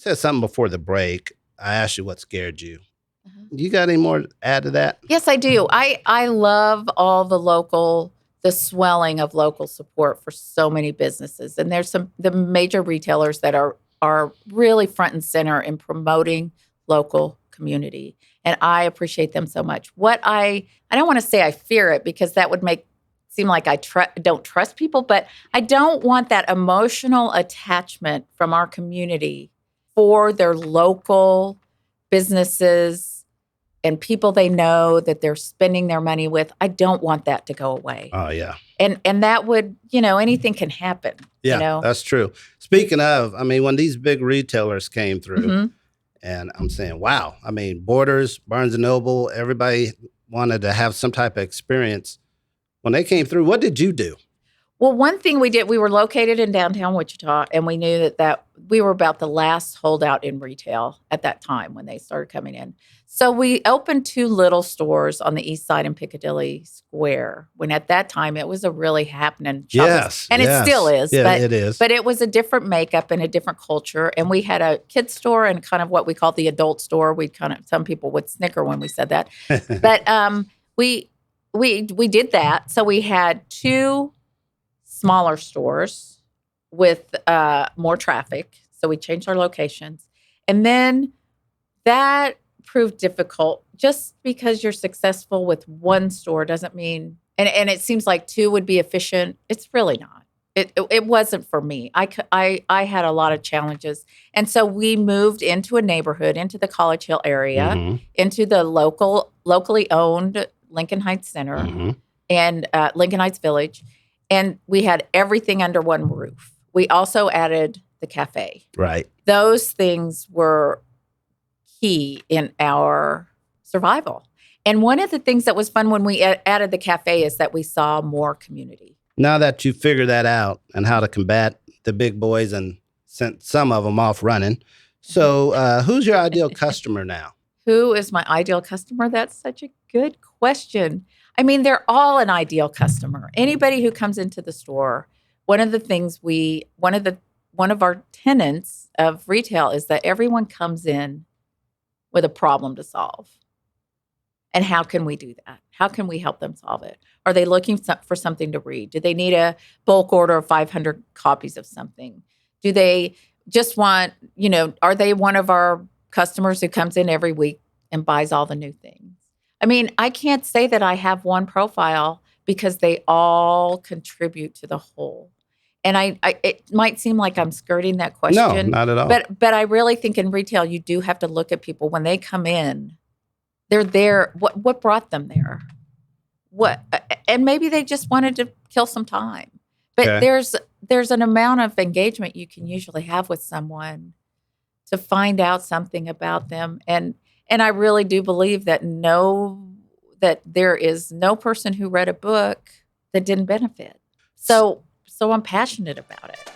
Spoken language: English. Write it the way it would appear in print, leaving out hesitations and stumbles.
said something before the break. I asked you what scared you. Uh-huh. You got any more to add to that? Yes, I do. I love all the swelling of local support for so many businesses. And there's the major retailers that are really front and center in promoting local community. And I appreciate them so much. What I don't want to say I fear it, because that would seem like I don't trust people, but I don't want that emotional attachment from our community for their local businesses and people they know that they're spending their money with. I don't want that to go away. Oh, yeah. And that would, anything can happen. Yeah, that's true. Speaking of, I mean, when these big retailers came through, Mm-hmm. and I'm saying, wow, I mean, Borders, Barnes & Noble, everybody wanted to have some type of experience. When they came through, what did you do? Well, one thing we did, we were located in downtown Wichita, and we knew that we were about the last holdout in retail at that time when they started coming in. So we opened 2 little stores on the east side in Piccadilly Square, when at that time it was a really happening shopping. Yes. And yes. it still is. Yeah, but, it is. But it was a different makeup and a different culture. And we had a kids store and kind of what we call the adult store. Some people would snicker when we said that. But we did that. So we had 2 smaller stores with more traffic. So we changed our locations. And then that proved difficult. Just because you're successful with 1 store doesn't mean, and it seems like 2 would be efficient. It's really not. It wasn't for me. I had a lot of challenges. And so we moved into a neighborhood, into the College Hill area, Mm-hmm. into the locally owned Lincoln Heights Center Mm-hmm. and Lincoln Heights Village. And we had everything under one roof. We also added the cafe. Right. Those things were key in our survival. And one of the things that was fun when we added the cafe is that we saw more community. Now that you figured that out and how to combat the big boys and sent some of them off running, so who's your ideal customer now? Who is my ideal customer? That's such a good question. I mean, they're all an ideal customer. Anybody who comes into the store, one of our tenets of retail is that everyone comes in with a problem to solve. And how can we do that? How can we help them solve it? Are they looking for something to read? Do they need a bulk order of 500 copies of something? Do they just want, are they one of our customers who comes in every week and buys all the new things? I mean, I can't say that I have one profile because they all contribute to the whole. And it might seem like I'm skirting that question. No, not at all. But I really think in retail, you do have to look at people when they come in. They're there. What brought them there? And maybe they just wanted to kill some time. But Okay. there's an amount of engagement you can usually have with someone to find out something about them. And I really do believe that there is no person who read a book that didn't benefit. So I'm passionate about it.